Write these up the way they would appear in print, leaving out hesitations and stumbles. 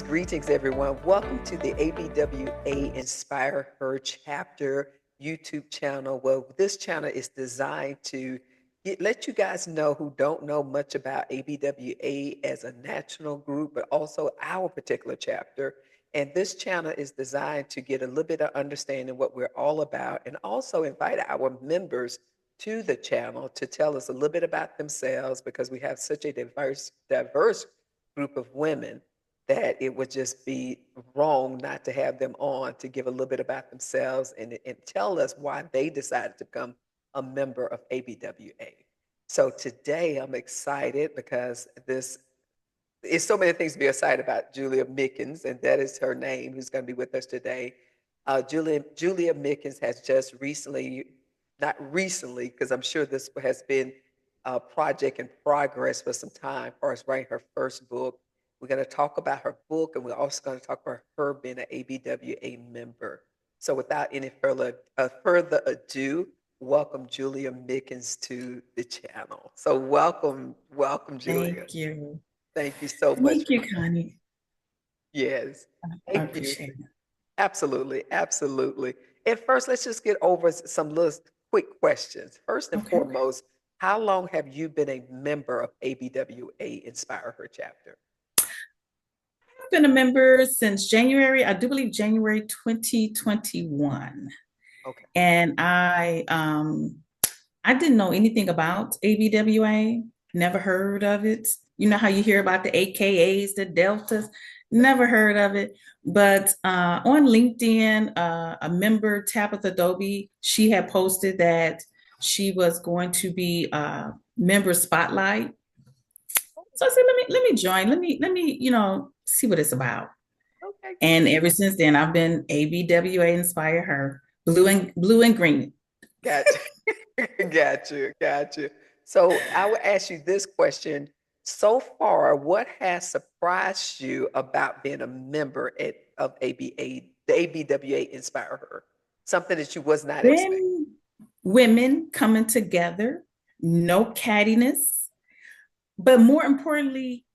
greetings, everyone. Welcome to the ABWA Inspire Her chapter YouTube channel. Well, this channel is designed to let you guys know who don't know much about ABWA as a national group, but also our particular chapter. And this channel is designed to get a little bit of understanding what we're all about and also invite our members to the channel to tell us a little bit about themselves because we have such a diverse group of women that it would just be wrong not to have them on to give a little bit about themselves and tell us why they decided to become a member of ABWA. So today I'm excited because this is so many things to be excited about. Julia Mickens, and that is her name, who's going to be with us today. Julia Mickens has just recently, not recently, because I'm sure this has been a project in progress for some time, for us writing her first book. We're going to talk about her book, and we're also going to talk about her being an ABWA member. So without any further ado, welcome Julia Mickens to the channel. So welcome, Julia. Thank you. Thank you so much. Thank you, Connie. Yes, I thank you. appreciate it. Absolutely, absolutely. And first, let's just get over some little quick questions. First and Okay. foremost, how long have you been a member of ABWA Inspire Her chapter? I've been a member since January, I do believe January 2021. Okay. And I didn't know anything about ABWA, never heard of it. You know how you hear about the AKAs, the Deltas, never heard of it. But on LinkedIn, a member, Tabitha Dobie, she had posted that she was going to be a member spotlight. So I said, let me join. Let me, see what it's about. Okay. And ever since then, I've been ABWA Inspire Her, blue and green. Gotcha. Gotcha. So I will ask you this question. So far, what has surprised you about being a member of the ABWA Inspire Her? Something that you was not expecting. Women coming together, no cattiness, but more importantly,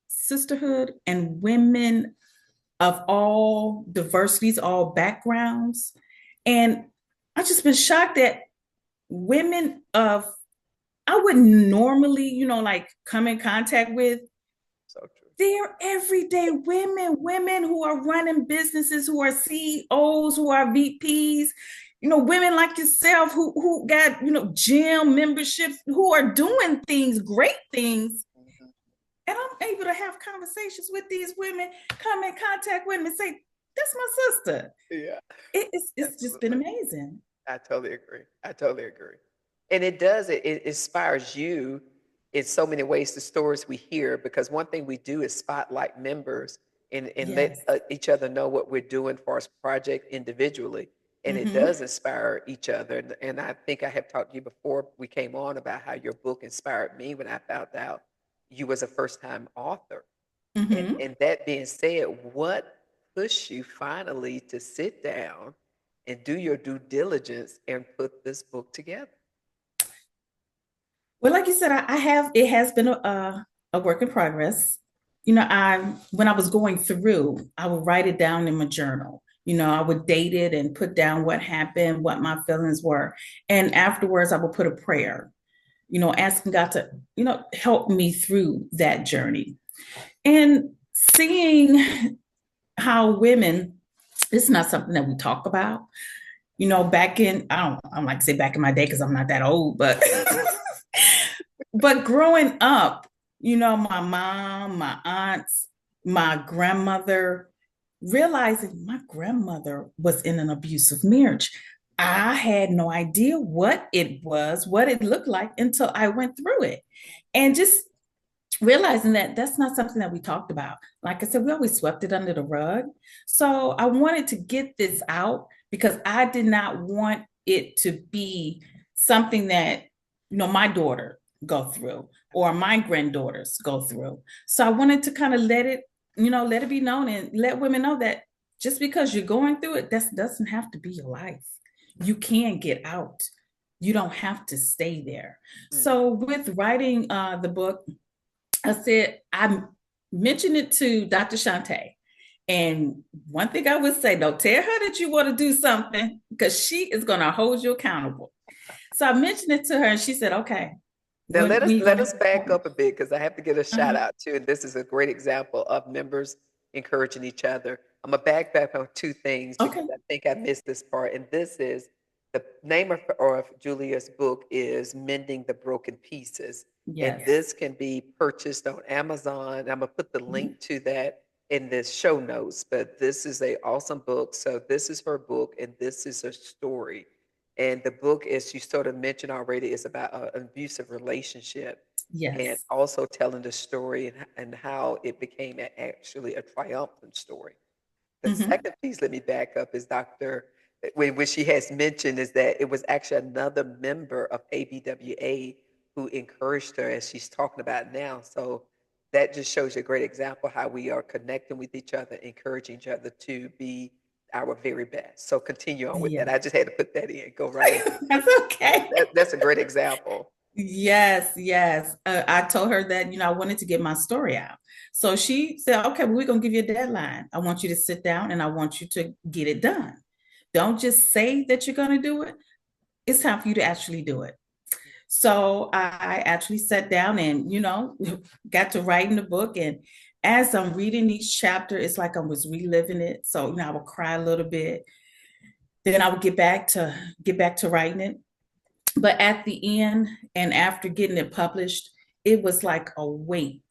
sisterhood and women of all diversities, all backgrounds. And I've just been shocked that women of I wouldn't normally, like come in contact with. So true. They're everyday women who are running businesses, who are CEOs, who are VPs, women like yourself who got, gym memberships, who are doing things, great things. Mhm. And I'm able to have conversations with these women, come in contact with them and say, that's my sister. Yeah. It's just been amazing. I totally agree. I totally agree. And it inspires you in so many ways, the stories we hear, because one thing we do is spotlight members and let Yes. each other know what we're doing for our project individually. And it Mm-hmm. does inspire each other. And I think I have talked to you before we came on about how your book inspired me when I found out you was a first-time author. Mm-hmm. And that being said, what pushed you finally to sit down and do your due diligence and put this book together? Well, like you said, it has been a work in progress. When I was going through, I would write it down in my journal. I would date it and put down what happened, what my feelings were. And afterwards, I would put a prayer, asking God to, help me through that journey. And seeing how women, it's not something that we talk about. Back in, I don't like to say back in my day because I'm not that old, but but growing up, my mom, my aunts, my grandmother, realizing my grandmother was in an abusive marriage. I had no idea what it was, what it looked like until I went through it. And just realizing that that's not something that we talked about. Like I said, we always swept it under the rug. So I wanted to get this out because I did not want it to be something that, my daughter go through or my granddaughters go through. So I wanted to kind of let it be known and let women know that just because you're going through it, that doesn't have to be your life. You can get out. You don't have to stay there. Mm. So with writing the book, I said, mention it to Dr. Shante. And one thing I would say, don't tell her that you want to do something because she is going to hold you accountable. So I mentioned it to her and she said, okay, Now when we let going us back to, up a bit because I have to get a shout uh-huh. out too. And this is a great example of members encouraging each other. I'm gonna back on two things because Okay. I think I missed this part. And this is the name of Julia's book is Mending the Broken Pieces. And Yes. this can be purchased on Amazon. I'm gonna put the Mhm. link to that in the show notes. But this is a awesome book. So this is her book, and this is her story. And the book, as you sort of mentioned already, is about an abusive relationship and Yes. also telling the story and how it became actually a triumphant story. The Hmm. second piece, let me back up, is when she has mentioned is that it was actually another member of ABWA who encouraged her as she's talking about now. So that just shows you a great example how we are connecting with each other, encouraging each other to be our very best. So continue on with that. Yeah. I just had to put that in. Go right ahead. That's okay. That's a great example. Yes, yes. I told her that, I wanted to get my story out. So she said, okay, well, we're going to give you a deadline. I want you to sit down and I want you to get it done. Don't just say that you're going to do it. It's time for you to actually do it. So I actually sat down and, got to writing the book. And as I'm reading each chapter, it's like I was reliving it. So, I would cry a little bit. Then I would get back to writing it. But at the end and after getting it published, it was like a weight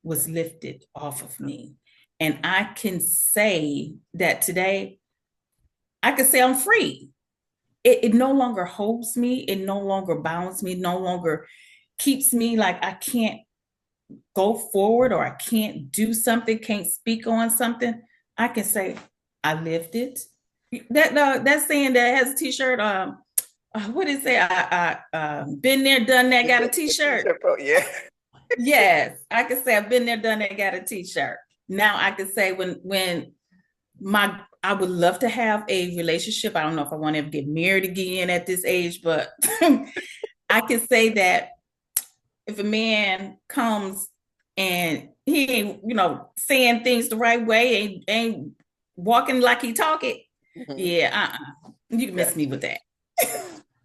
was lifted off of me. And I can say that today, I can say I'm free. It no longer holds me. It no longer bounds me, no longer keeps me like I can't go forward or I can't do something, can't speak on something. I can say, I lived it. That saying that has a t-shirt, what is it? I been there, done that, got a The t-shirt. t-shirt pro, yeah. Yes, I can say I've been there, done that, got a t-shirt. Now I can say when my I would love to have a relationship. I don't know if I want to ever get married again at this age, but I can say that if a man comes and he ain't, saying things the right way, ain't walking like he talking, Mhm. yeah, you can miss me Gotcha. with that.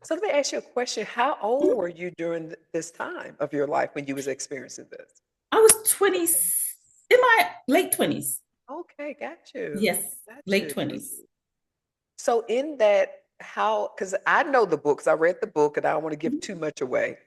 So let me ask you a question. How old were you during this time of your life when you was experiencing this? I was 20, in my late 20s. Okay, got you. Yes, Got late you. 20s. So in that, how, because I know the book, because I read the book and I don't want to give too much away.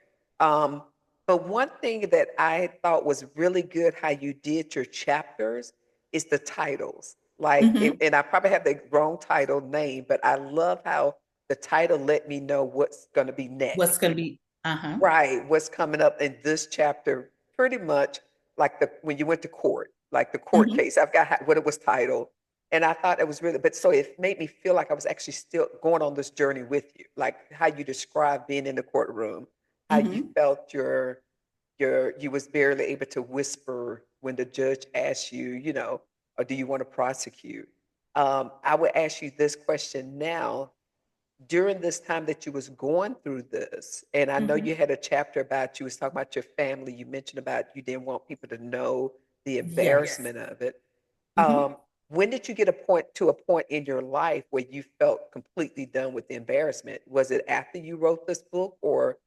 Um, but one thing that I thought was really good how you did your chapters is the titles. Like, Mm-hmm. and I probably have the wrong title name, but I love how the title let me know what's going to be What's next. going to be, uh-huh. Right, what's coming up in this chapter, pretty much like the when you went to court, like the court Mm-hmm. case. I've got what it was titled, and I thought it was really. But so it made me feel like I was actually still going on this journey with you, like how you described being in the courtroom, how you Mm-hmm. felt you was barely able to whisper when the judge asked you, or do you want to prosecute? I would ask you this question now during this time that you was going through this, and I know Mm-hmm. you had a chapter about you was talking about your family. You mentioned about you didn't want people to know the Yes. embarrassment of it. Mm-hmm. When did you get a point in your life where you felt completely done with the embarrassment? Was it after you wrote this book, or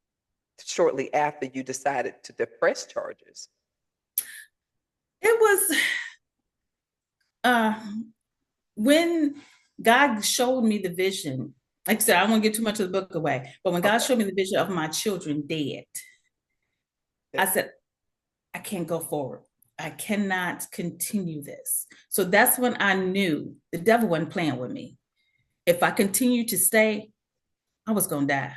shortly after you decided to press charges? It was uh when God showed me the vision. Like I said, I won't get too much of the book away, but when God Okay. showed me the vision of my children dead, Yeah. I said, I can't go forward. I cannot continue this. So that's when I knew the devil wasn't playing with me. If I continued to stay, I was going to die.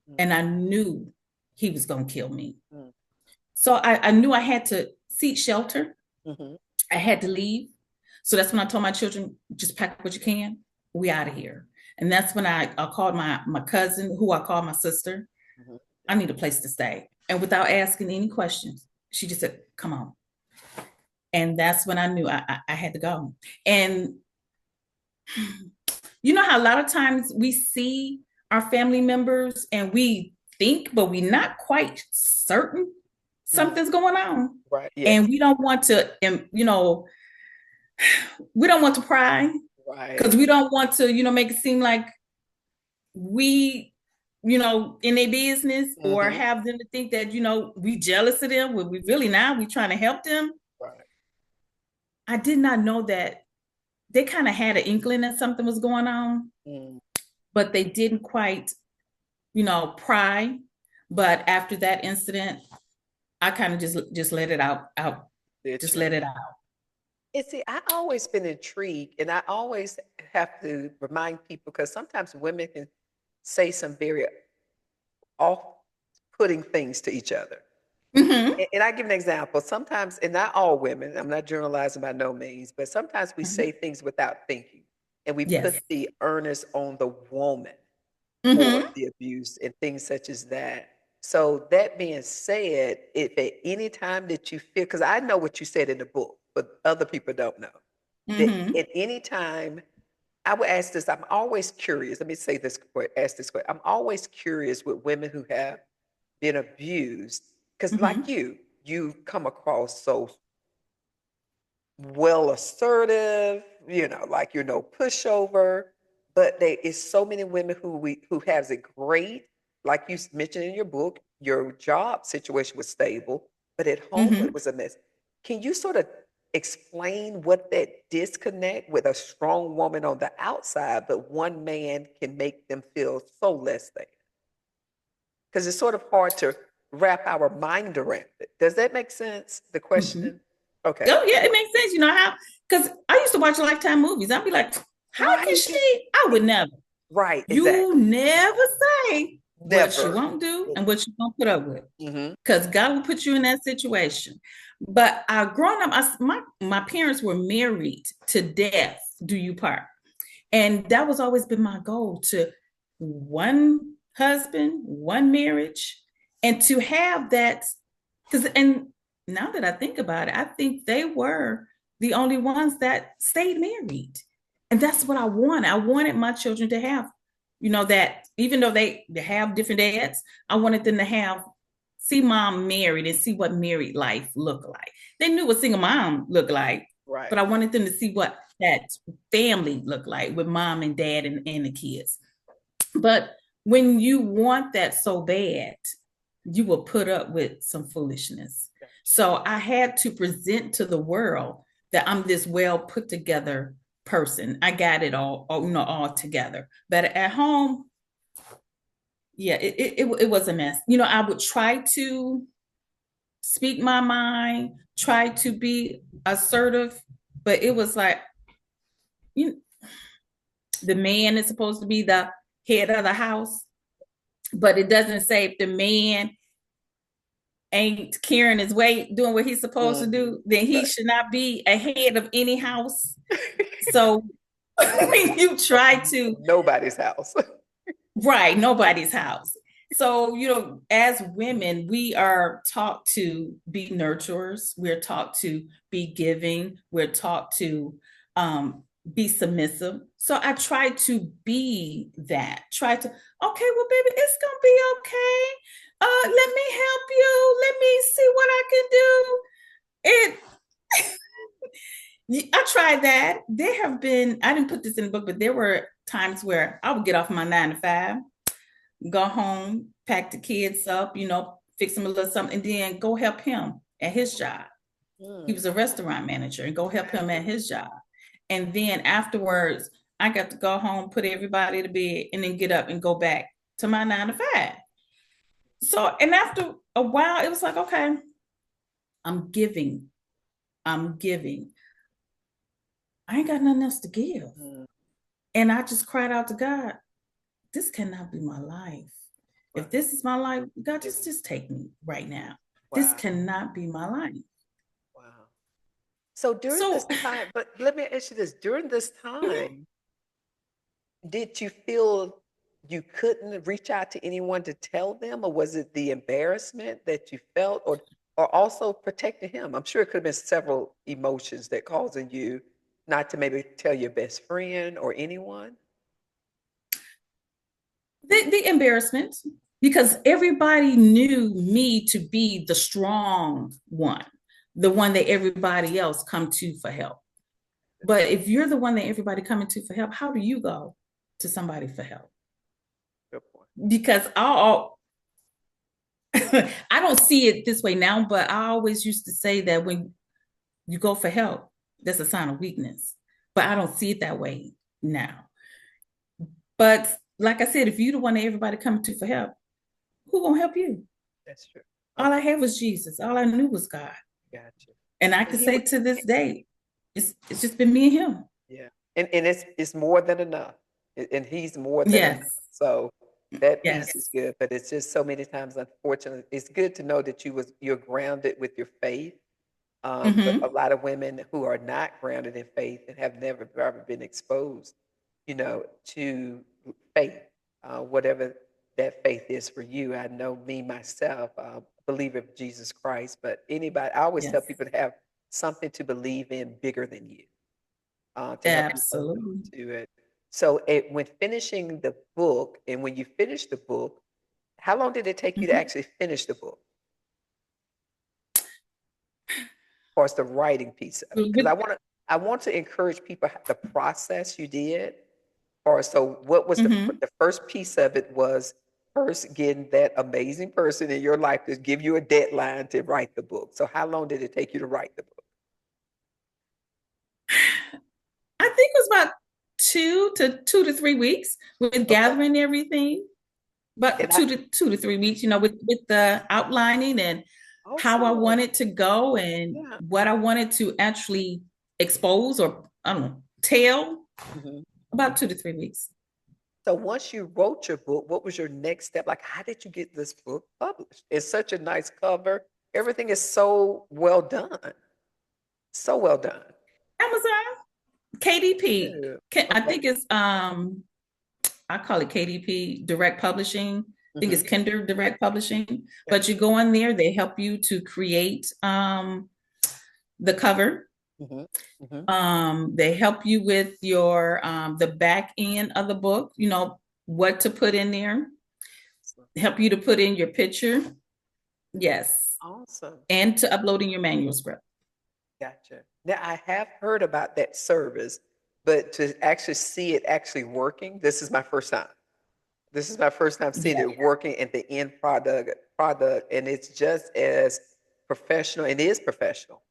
Mm, And I knew he was going to kill me. mm, So I knew I had to seek shelter. mhm. I had to leave. So that's when I told my children, just pack what you can. We out of here. And that's when I called my cousin, who I called my sister. Mhm. I need a place to stay. And without asking any questions, she just said, come on. And that's when I knew I had to go. And you know how a lot of times we see our family members and we think, but we're not quite certain. something's going on. Right. And Yes. we don't want to, we don't want to pry because Right. we don't want to, make it seem like we, in their business or Hmm. have them to think that, we jealous of them when we really not, we trying to help them. Right. I did not know that they kind of had an inkling that something was going on, Mm. but they didn't quite, pry. But after that incident, I kind of just let it out, Did just you? let it out. And see, I always been intrigued, and I always have to remind people because sometimes women can say some very off-putting things to each other. Mm-hmm. And I give an example. Sometimes, and not all women, I'm not generalizing by no means, but sometimes we Mm-hmm. say things without thinking, and we put Yes. the onus on the woman for Mm-hmm. the abuse and things such as that. So that being said, if at any time that you feel, because I know what you said in the book, but other people don't know, that Mm-hmm. at any time, I would ask this, I'm always curious. Let me say this, ask this question. I'm always curious with women who have been abused, because like Mm-hmm. you come across so well assertive, like you're no pushover. But there is so many women who has it great, like you mentioned in your book. Your job situation was stable, but at home it Mm-hmm. was a mess. Can you sort of explain what that disconnect with a strong woman on the outside, but one man can make them feel so less than? Because it's sort of hard to wrap our mind around it. Does that make sense? The Mm-hmm. question? Okay. Oh yeah, it makes sense. You know how? Because I used to watch Lifetime movies. I'd be like, how can Right. she? I would never. Right, You exactly. never say what you Never. won't do and what you won't put up with. Mhm. Because God will put you in that situation. But I grown up, my parents were married to death, do you part. And that was always been my goal to one husband, one marriage, and to have that. Because, and now that I think about it, I think they were the only ones that stayed married. And that's what I wanted. I wanted my children to have, that even though they have different dads, I wanted them to see mom married and see what married life looked like. They knew what single mom looked like, but Right. I wanted them to see what that family looked like with mom and dad and the kids. But when you want that so bad, you will put up with some foolishness. Gotcha. So I had to present to the world that I'm this well put together person. I got it all together. But at home, yeah, it was a mess. I would try to speak my mind, try to be assertive, but it was like, you the man is supposed to be the head of the house, but it doesn't say if the man ain't carrying his weight, doing what he's supposed to Mhm. do, then he Right. should not be a head of any house. So when you try to, Nobody's house. right, nobody's house. So, as women, we are taught to be nurturers. We're taught to be giving. We're taught to be submissive. So I try to be that. Try to, okay, well, baby, it's gonna be okay. Let me help you. Let me see what I can do. I tried that. There have been, I didn't put this in the book, but there were times where I would get off my 9 to 5, go home, pack the kids up, fix them a little something, and then go help him at his job. He Mm. was a restaurant manager, and go help him at his job. And then afterwards, I got to go home, put everybody to bed, and then get up and go back to my 9 to 5. So, and after a while, it was like, okay, I'm giving. I'm giving. I ain't got nothing else to give. Mm. And I just cried out to God, this cannot be my life. If Right. this is my life, God, just take me right now. This Wow. cannot be my life. Wow. So during this So, time, but let me ask you this, during this time, did you feel you couldn't reach out to anyone to tell them, or was it the embarrassment that you felt, or also protecting him? I'm sure it could have been several emotions that causing you not to maybe tell your best friend or anyone. the embarrassment, because everybody knew me to be the strong one, the one that everybody else come to for help. But if you're the one that everybody coming to for help, how do you go to somebody for help? Good point. Because I'll I don't see it this way now, but I always used to say that when you go for help, that's a sign of weakness. But I don't see it that way now. But like I said, if you're the one that everybody coming to for help, who gonna help you? That's true. All I Okay, had was Jesus. All I knew was God. gotcha. And I And can he say was, to this day, it's just been me and him. yeah, and it's more than enough, and he's more than enough. Yes. So that piece is Yes. good, but it's just so many times, unfortunately, it's good to know that you're grounded with your faith. But a Mm-hmm. lot of women who are not grounded in faith and have never ever been exposed, to faith, whatever that faith is for you. I know me myself, believer of Jesus Christ, but anybody, I always tell Yes. people to have something to believe in bigger than you, to help you hold on Absolutely. to it. So when finishing the book, and when you finish the book, how long did it take you to Mm-hmm. actually finish the book? Or it's the writing piece of it? Because With, I want to encourage people the process you did. Or so what was mm-hmm. the first piece of it was first getting that amazing person in your life to give you a deadline to write the book. So how long did it take you to write the book? I think it was about 2 to 3 weeks with Okay. gathering everything. But And I 2 to 3 weeks, with the outlining and how I awesome. wanted to go and Yeah. what I wanted to actually expose or I don't know, tell. Mhm. About 2 to 3 weeks. So once you wrote your book, what was your next step? Like, how did you get this book published? It's such a nice cover. Everything is so well done. So well done. Amazon, KDP. Yeah. I Okay. think it's I call it KDP Direct Publishing. I think it's Mhm. Kinder Direct Publishing. But you Gotcha. go on there, they help you to create the cover. Mhm. Mhm. They help you with your the back end of the book, what to put in there, So help you to put in your picture. Yes. awesome. And to uploading your manuscript. Gotcha. Now I have heard about that service, but to actually see it actually working, this is my first time. This is my first time seeing Yeah, it working at the end product, and it's just as professional. It is professional,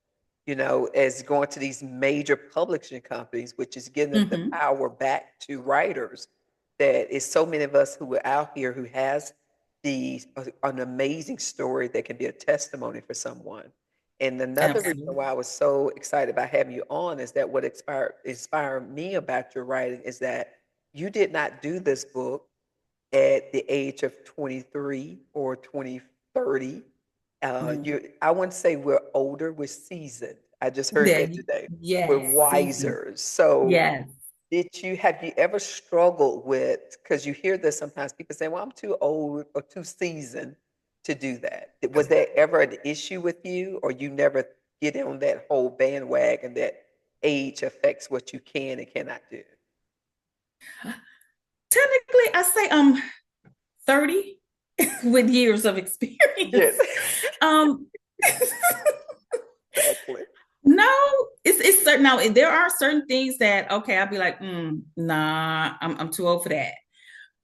as going to these major publishing companies, which is giving them the hmm, power back to writers. That is so many of us who are out here who has an amazing story that can be a testimony for someone. And another reason absolutely. why I was so excited about having you on is that what inspired me about your writing is that you did not do this book at the age of 23 or 2030. Mhm. I wouldn't say we're older, we're seasoned. I just heard There that you, today. We're yes, season. wiser. So Yes. have you ever struggled with, because you hear this sometimes, people say, well, I'm too old or too seasoned to do that. Was that ever an issue with you, or you never get on that whole bandwagon that age affects what you can and cannot do? Technically, I say I'm 30 with years of Yes, experience. Um, exactly. no, it's certain now. There are certain things that okay, I'll be like, nah, I'm too old for that.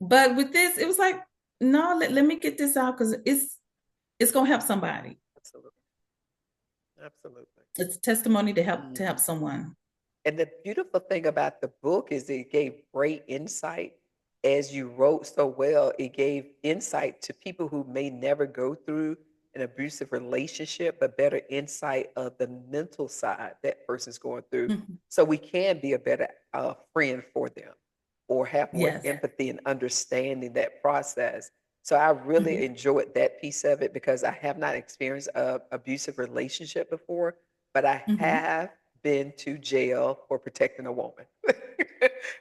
But with this, it was like, no, let me get this out because it's gonna help somebody. Absolutely. Absolutely. It's a testimony to help Mhm. someone. And the beautiful thing about the book is it gave great insight as you wrote so well. It gave insight to people who may never go through an abusive relationship, but better insight of the mental side that person's going through. Mhm. So we can be a better friend for them or have more Yes. empathy and understanding that process. So I really Mhm. enjoyed that piece of it because I have not experienced a abusive relationship before, but I Mhm. have been to jail for protecting a woman.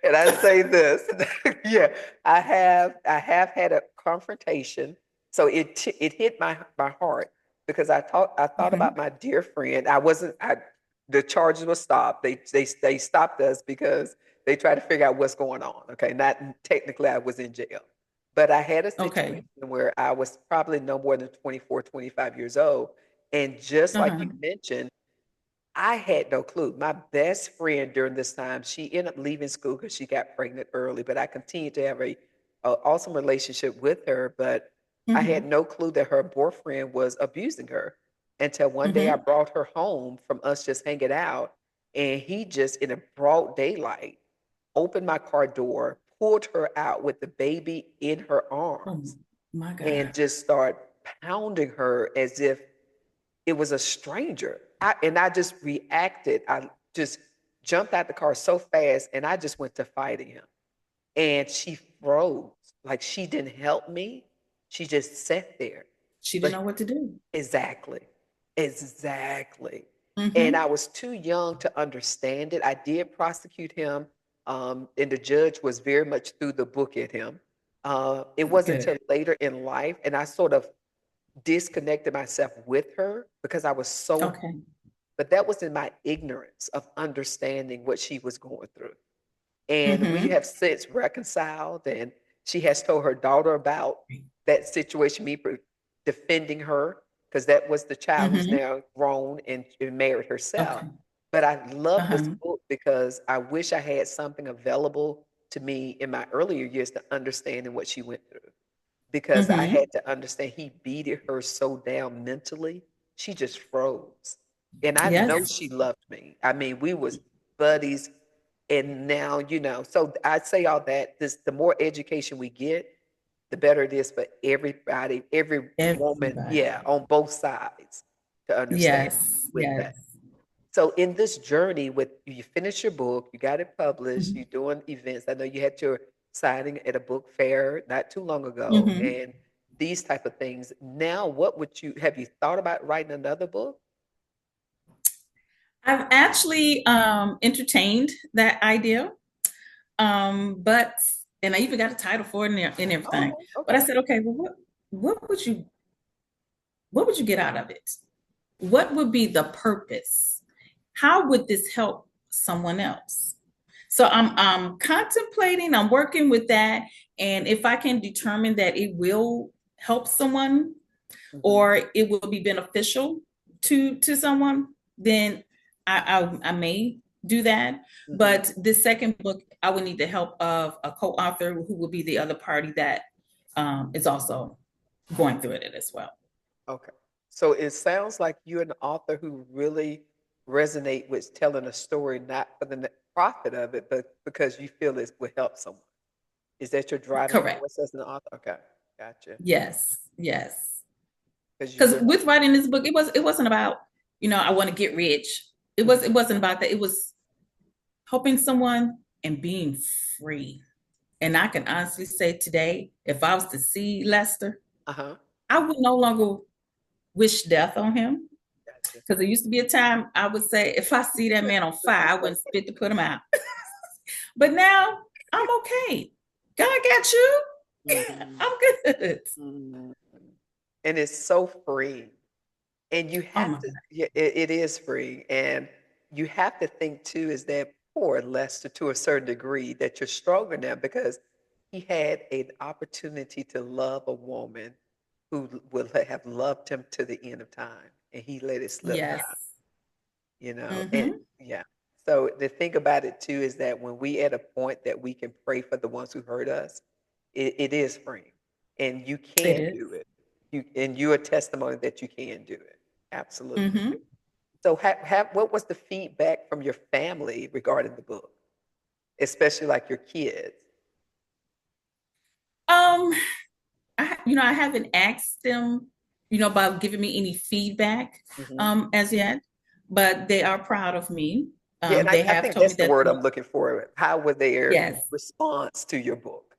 And I say this, yeah, I have had a confrontation. So it hit my heart because I thought about Mhm. my dear friend. I wasn't I The charges were stopped. They stopped us because they tried to figure out what's going on. Okay, not technically I was in jail. But I had a Okay. situation where I was probably no more than 24, 25 years old. And just like you Uh-huh. mentioned, I had no clue. My best friend during this time, she ended up leaving school because she got pregnant early, but I continued to have a awesome relationship with her. But I had Mm-hmm. no clue that her boyfriend was abusing her until one day I Mm-hmm. brought her home from us just hanging out, and he just in a broad daylight opened my car door, pulled her out with the baby in her Oh arms, my and God. just start pounding her as if it was a stranger. I just reacted. I just jumped out the car so fast and I just went to fighting him. And she froze. Like she didn't help me. She just sat there. She didn't But know what to do. exactly. Exactly. And I Mm-hmm. was too young to understand it. I did prosecute him, and the judge was very much through the book at him. It wasn't Good. until later in life, and I sort of disconnected myself with her because I was so, Okay. but that was in my ignorance of understanding what she was going through. And we Mm-hmm. have since reconciled, and she has told her daughter about that situation, defending her, because that was the child who's Mm-hmm. now grown and married herself. Okay. But I love this Uh-huh. book because I wish I had something available to me in my earlier years to understanding what she went through, because I Mm-hmm. had to understand he beat her so down mentally, she just froze. And I know Yes. she loved me. I mean, we was buddies, and now, so I say all that, this the more education we get, the better it is for everybody, every woman, Everybody. yeah, on both sides to understand Yes. with that. Yes. So in this journey with you finish your book, you got it published, you're Mm-hmm. doing events. I know you had your signing at a book fair not too long ago, Mm-hmm. and these type of things. Now, what would you have you thought about writing another book? I've actually entertained that idea. But and I even got a title for it and everything. Oh, But I okay. said, okay, well, what what would you get out of it? What would be the purpose? How would this help someone else? So I'm contemplating, I'm working with that. And if I can determine that it will help someone Hmm. or it will be beneficial to someone, then I may do that. Hmm. But the second book, I would need the help of a co-author who will be the other party that is also going through it as well. Okay. So it sounds like you're an author who really resonate with telling a story not for the profit of it, but because you feel it will help someone. Is that your driving Correct. force as an author? Okay, gotcha. Yes. Yes. Because you Because really, with writing this book, it wasn't about, I want to get rich. mhm. It wasn't about that. It was helping someone and being free. And I can honestly say today, if I was to see Lester, Uh-huh. I would no longer wish death on him. Gotcha. Because there used to be a time I would say, if I see that man on fire, I wouldn't spit to put him out. But now I'm okay. God got you. Mhm. I'm good. Mhm. And it's so free. And you Oh have my to, God. yeah, it is free. And you have to think too, is that poor Lester to a certain degree that you're stronger now because he had an opportunity to love a woman who would have loved him to the end of time. And he let it slip by, Yes. and Mm-hmm. yeah. So the thing about it too is that when we at a point that we can pray for the ones who hurt us, it is free, and you It can do is. it. You're a testimony that you can do it. Absolutely. Mm-hmm. So what was the feedback from your family regarding the book, especially like your kids? Um, I haven't asked them, about giving me any feedback Hmm. as yet, but they are proud of me. Yeah, and They I have think told me that's the that word I'm looking for. How was their yes, response to your book?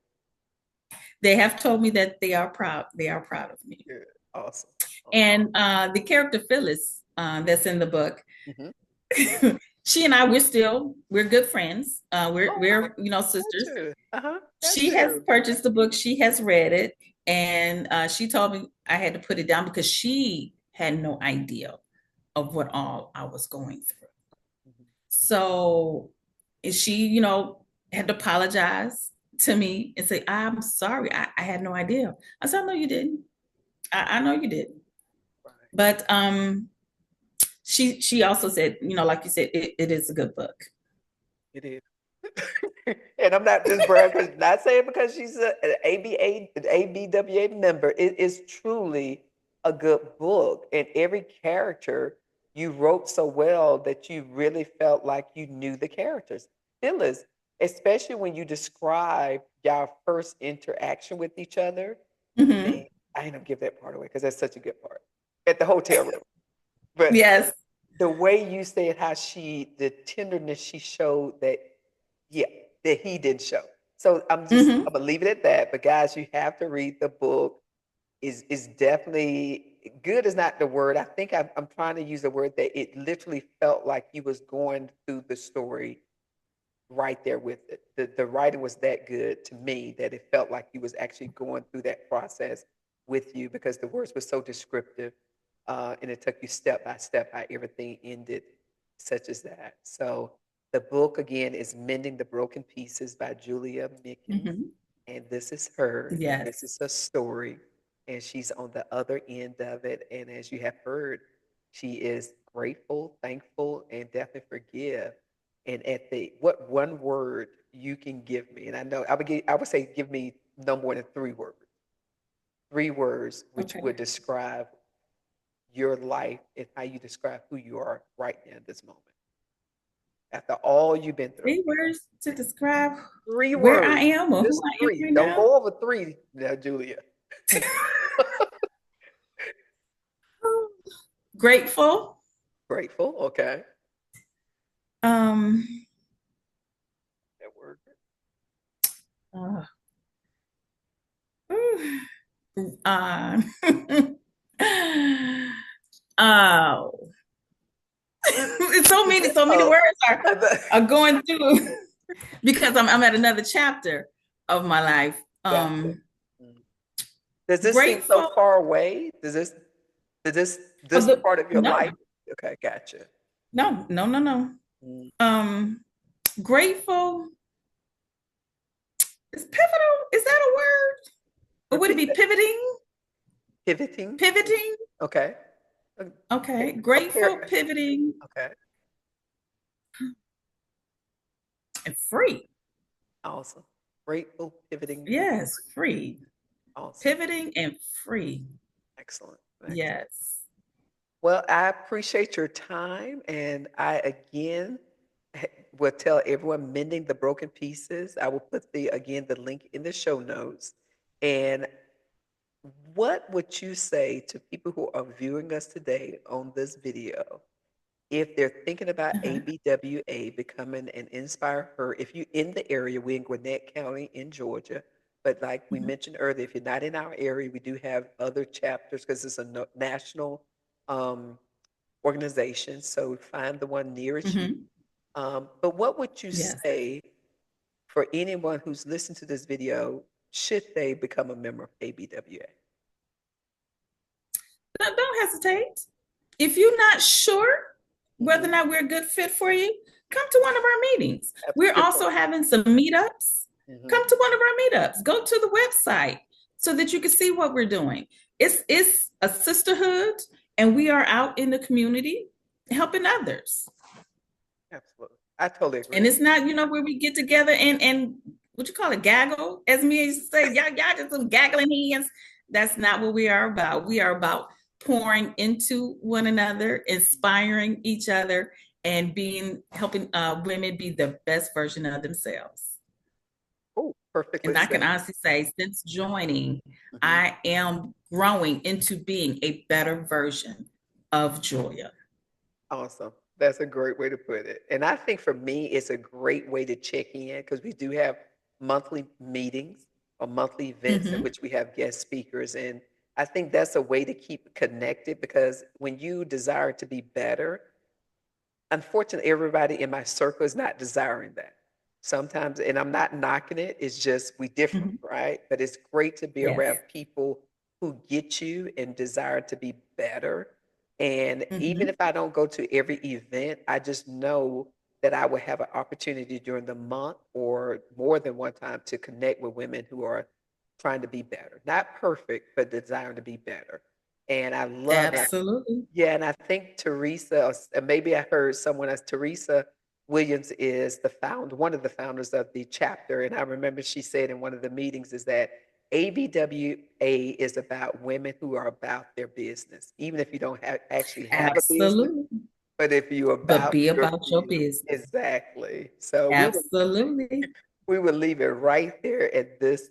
they have told me that they are proud. They are proud of me. Good. Awesome. Awesome. And the character Phyllis that's in the book, Hmm. she and I, we're good friends. Oh, We're got sisters. you. Uh-huh. Got She has you. purchased the book. She has read it, and she told me I had to put it down because she had no idea of what all I was going through. Mhm. So she, had to apologize. to me and say, I'm sorry, I had no idea. I said, no, you didn't. I know you did. Right. But she also said, like you said, it is a good book. It is. And I'm not just bragging, not saying because she's an ABA, an ABWA member. It is truly a good book. And every character you wrote so well that you really felt like you knew the characters. Phyllis, especially when you describe your first interaction with each other. Man, Hmm. I ain't gonna give that part away because that's such a good part at the hotel room. But Yes. the way you said how the tenderness she showed that, yeah, that he didn't show. So I'm Hmm. gonna leave it at that. But guys, you have to read the book. Is definitely good is not the word. I think I'm trying to use the word that it literally felt like he was going through the story right there with it. The writing was that good to me that it felt like he was actually going through that process with you because the words were so descriptive, and it took you step by step how everything ended, such as that. So the book again is "Mending the Broken Pieces" by Julia Mickens, Hmm. and this is her, and this Yes. is her story, and she's on the other end of it. And as you have heard, she is grateful, thankful, and definitely forgive. And at the what one word you can give me, and I would say give me no more than 3 words. 3 words which Okay. would describe your life and how you describe who you are right now in this moment. After all you've been through. 3 words to describe Three where I words. am or who Just I am three. right Don't now. go over three now, Julia. Grateful. Grateful. Okay. Um, That word. uh, uh, oh, it's so many Oh, words are going through because I'm at another chapter of my life. gotcha. Mm. Does this seem so Grateful. far away? Does Oh, this part of your no, life? Okay, gotcha. no. Mm. Um, Grateful is pivotal. Is that a word? Or would it Repeat be that. pivoting? Pivoting. Pivoting. Okay. Okay. A Grateful, pair. pivoting, Okay. and free. Awesome. Grateful, pivoting, and Yes, free. awesome. Pivoting and free. Excellent. Excellent. Yes. Well, I appreciate your time, and I again will tell everyone mending the broken pieces. I will put the link in the show notes. And what would you say to people who are viewing us today on this video if they're thinking about Uh-huh. ABWA becoming an Inspire Her? If you're in the area, we're in Gwinnett County in Georgia. But like we Mhm. mentioned earlier, if you're not in our area, we do have other chapters because it's a national um, organization. So find the one nearest you. Mhm. But what would you Yes. say for anyone who's listened to this video, should they become a member of ABWA? Don't hesitate. If you're not sure whether or Hmm. not we're a good fit for you, come to one of our meetings. That's a We're good point. also having some meetups. Hmm. Come to one of our meetups. Go to the website so that you can see what we're doing. It's a sisterhood, and we are out in the community helping others. Absolutely. I totally agree. And it's not, where we get together and what you call it, gaggle, as me used to say, y'all just some gaggling hands. That's not what we are about. We are about pouring into one another, inspiring each other, and helping women be the best version of themselves. Oh, perfectly And I can said. honestly say, since joining, Hmm. I am growing into being a better version of Julia. Awesome. That's a great way to put it. And I think for me, it's a great way to check in because we do have monthly meetings or monthly events in Mm-hmm. which we have guest speakers. And I think that's a way to keep connected because when you desire to be better, unfortunately, everybody in my circle is not desiring that. Sometimes, and I'm not knocking it, it's just we different, Mm-hmm. right? But it's great to be Yes. around people who get you and desire to be better. And even Mm-hmm. if I don't go to every event, I just know that I would have an opportunity during the month or more than one time to connect with women who are trying to be better. Not perfect, but desiring to be better. And I love that. Absolutely. Yeah, and I think Teresa, maybe I heard someone else, Teresa Williams is one of the founders of the chapter. And I remember she said in one of the meetings is that ABWA is about women who are about their business, even if you don't actually have a business, Absolutely. but if you're But about be your about your business. business. Exactly. So Absolutely. we will leave it right there at this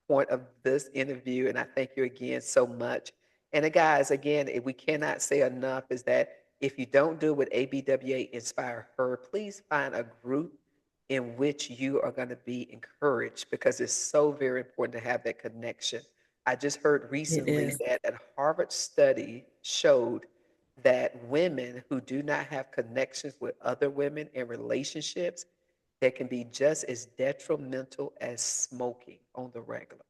point of this interview. And I thank you again so much. And guys, again, if we cannot say enough is that if you don't do it with ABWA Inspire Her, please find a group in which you are going to be encouraged because it's so very important to have that connection. I just heard It recently is. that a Harvard study showed that women who do not have connections with other women in relationships that can be just as detrimental as smoking on the regular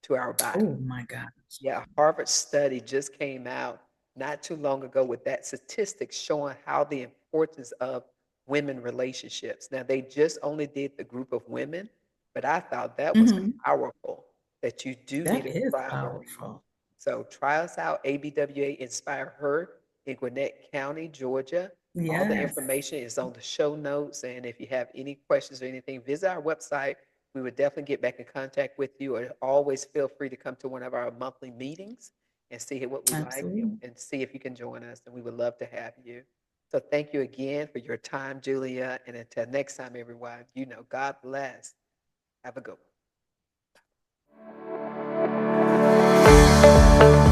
to our body. Oh my gosh. Yeah, a Harvard study just came out not too long ago with that statistic showing how the importance of women relationships. Now, they just only did the group of women, but I thought that was Hmm. powerful that you do need That to is try her. powerful. So try us out, ABWA Inspire Her in Gwinnett County, Georgia. All the Yes. information is on the show notes. And if you have any questions or anything, visit our website. We would definitely get back in contact with you. Or always feel free to come to one of our monthly meetings and see what we like Absolutely. and see if you can join us. And we would love to have you. So thank you again for your time, Julia. And until next time, everyone, God bless. Have a good one.